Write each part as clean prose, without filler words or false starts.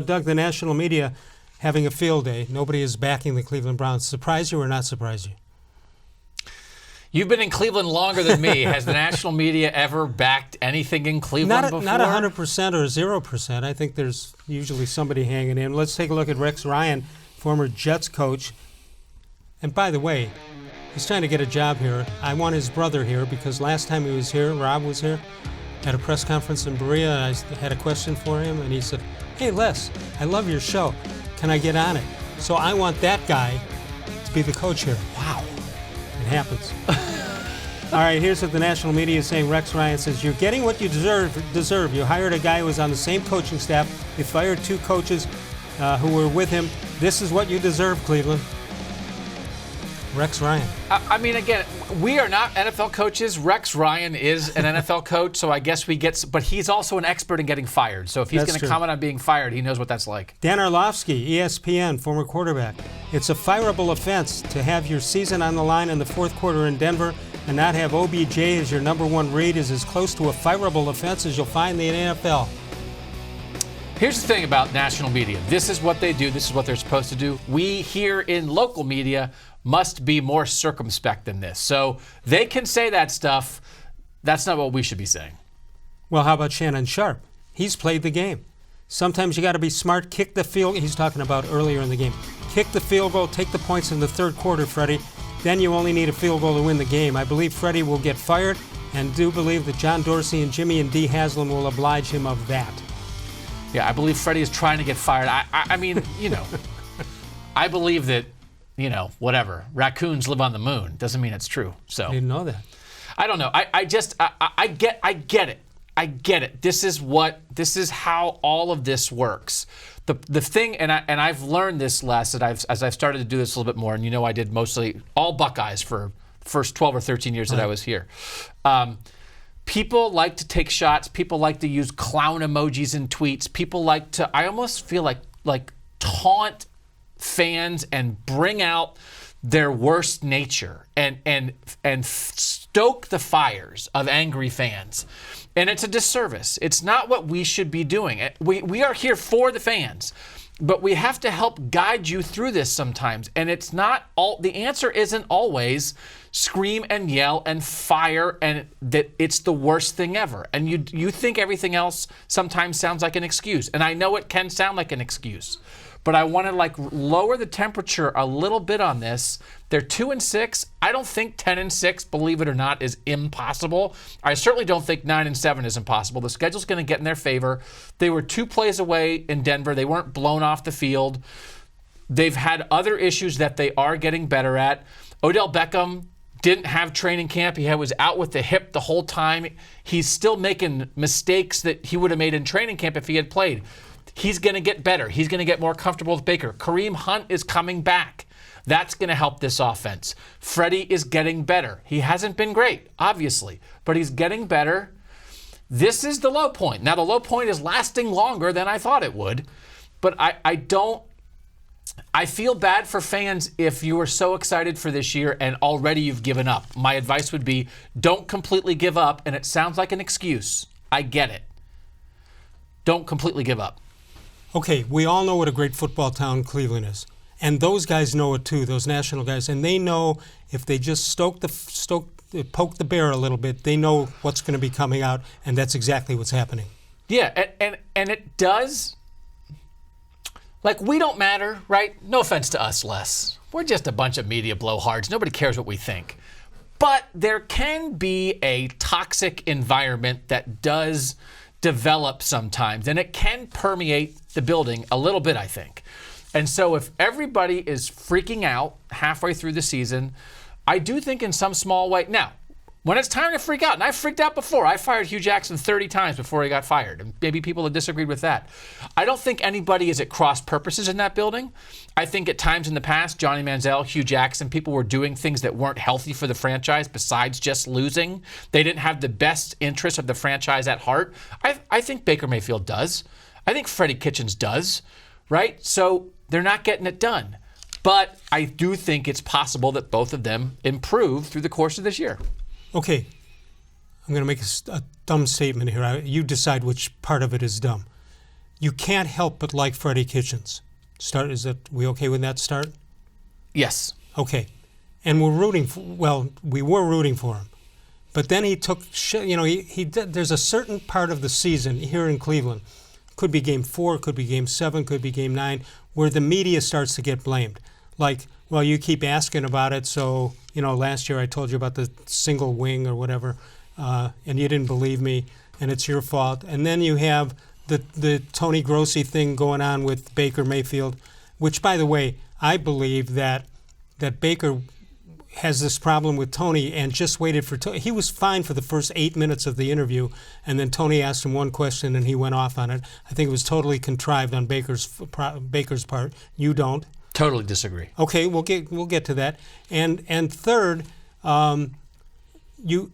Doug, the national media having a field day. Nobody is backing the Cleveland Browns. Surprise you or not surprise you? You've been in Cleveland longer than me. Has the national media ever backed anything in Cleveland before? Not 100% or 0%. I think there's usually somebody hanging in. Let's take a look at Rex Ryan, former Jets coach. And by the way, he's trying to get a job here. I want his brother here because last time he was here, Rob was here, at a press conference in Berea, and I had a question for him, and he said, "Hey, Les, I love your show. Can I get on it?" So I want that guy to be the coach here. Wow. It happens. All right, here's what the national media is saying. Rex Ryan says, "You're getting what you deserve. You hired a guy who was on the same coaching staff. You fired 2 coaches who were with him. This is what you deserve, Cleveland." Rex Ryan. I mean, again, we are not NFL coaches. Rex Ryan is an NFL coach, so I guess we get, but he's also an expert in getting fired. So if he's going to comment on being fired, he knows what that's like. Dan-Orlovsky, ESPN, former quarterback. "It's a fireable offense to have your season on the line in the fourth quarter in Denver and not have OBJ as your number 1 read is as close to a fireable offense as you'll find in the NFL." Here's the thing about national media. This is what they do. This is what they're supposed to do. We here in local media must be more circumspect than this. So they can say that stuff. That's not what we should be saying. Well, how about Shannon-Sharpe? He's played the game. Sometimes you got to be smart. Kick the field. He's talking about earlier in the game. Kick the field goal. Take the points in the third quarter, Freddie. Then you only need a field goal to win the game. I believe Freddie will get fired and do believe that John Dorsey and Jimmy and dee-haslam will oblige him of that. Yeah, I believe Freddie is trying to get fired. I mean, you know, I believe that, you know, whatever. Raccoons live on the moon. Doesn't mean it's true. So I didn't know that. I don't know. I get it. I get it. This is how all of this works. The thing, and I've learned this lesson as I've started to do this a little bit more, and you know I did mostly all Buckeyes for the first 12 or 13 years that I was here. People like to take shots. People like to use clown emojis in tweets. People like to, I almost feel like taunt fans and bring out their worst nature and stoke the fires of angry fans. And it's a disservice. It's not what we should be doing. We are here for the fans, but we have to help guide you through this sometimes. And it's not all, the answer isn't always scream and yell and fire and that it's the worst thing ever. And you think everything else sometimes sounds like an excuse. And I know it can sound like an excuse, but I want to lower the temperature a little bit on this. They're 2-6. I don't think 10-6, believe it or not, is impossible. I certainly don't think 9-7 is impossible. The schedule's going to get in their favor. They were 2 plays away in Denver. They weren't blown off the field. They've had other issues that they are getting better at. Odell Beckham didn't have training camp. He was out with the hip the whole time. He's still making mistakes that he would have made in training camp if he had played. He's going to get better. He's going to get more comfortable with Baker. Kareem Hunt is coming back. That's going to help this offense. Freddie is getting better. He hasn't been great, obviously, but he's getting better. This is the low point. Now, the low point is lasting longer than I thought it would, but I feel bad for fans if you were so excited for this year and already you've given up. My advice would be don't completely give up, and it sounds like an excuse. I get it. Don't completely give up. Okay, we all know what a great football town Cleveland is. And those guys know it too, those national guys. And they know if they just poke the bear a little bit, they know what's going to be coming out, and that's exactly what's happening. Yeah, and it does. Like, we don't matter, right? No offense to us, Les. We're just a bunch of media blowhards. Nobody cares what we think. But there can be a toxic environment that does develop sometimes, and it can permeate the building a little bit, I think. And so if everybody is freaking out halfway through the season, I do think in some small way. Now, when it's time to freak out, and I freaked out before. I fired Hugh Jackson 30 times before he got fired, and maybe people have disagreed with that. I don't think anybody is at cross purposes in that building. I think at times in the past, Johnny Manziel, Hugh Jackson, people were doing things that weren't healthy for the franchise besides just losing. They didn't have the best interest of the franchise at heart. I think Baker-Mayfield does. I think Freddie-Kitchens does, right? So they're not getting it done. But I do think it's possible that both of them improve through the course of this year. Okay, I'm going to make a dumb statement here. You decide which part of it is dumb. you can't help but like Freddie Kitchens. We okay with that start? Yes. Okay. And we were rooting for him. But then he took, there's a certain part of the season here in Cleveland, could be game 4, could be game 7, could be game 9, where the media starts to get blamed. Like, well, you keep asking about it, so, last year I told you about the single wing or whatever, and you didn't believe me, and it's your fault. And then you have the Tony Grossi thing going on with Baker-Mayfield, which, by the way, I believe that Baker has this problem with Tony and just waited for Tony. He was fine for the first 8 minutes of the interview, and then Tony asked him one question and he went off on it. I think it was totally contrived on Baker's part. You don't. Totally disagree. Okay, we'll get to that. And third, you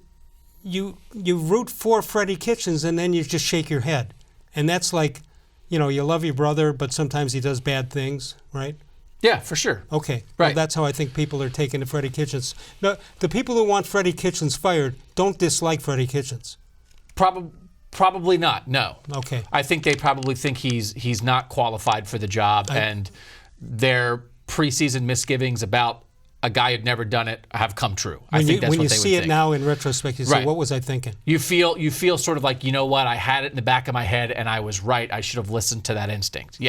root for Freddie Kitchens and then you just shake your head. And that's like, you love your brother, but sometimes he does bad things, right? Yeah, for sure. Okay. Right. Well, that's how I think people are taking to Freddie Kitchens. No, the people who want Freddie Kitchens fired don't dislike Freddie Kitchens. Probably not, no. Okay. I think they probably think he's not qualified for the job, and their preseason misgivings about a guy who'd never done it have come true. I think that's what they would think. When you see it now in retrospect, you say, Right. what was I thinking? You feel sort of like, you know what, I had it in the back of my head and I was right. I should have listened to that instinct. Yeah.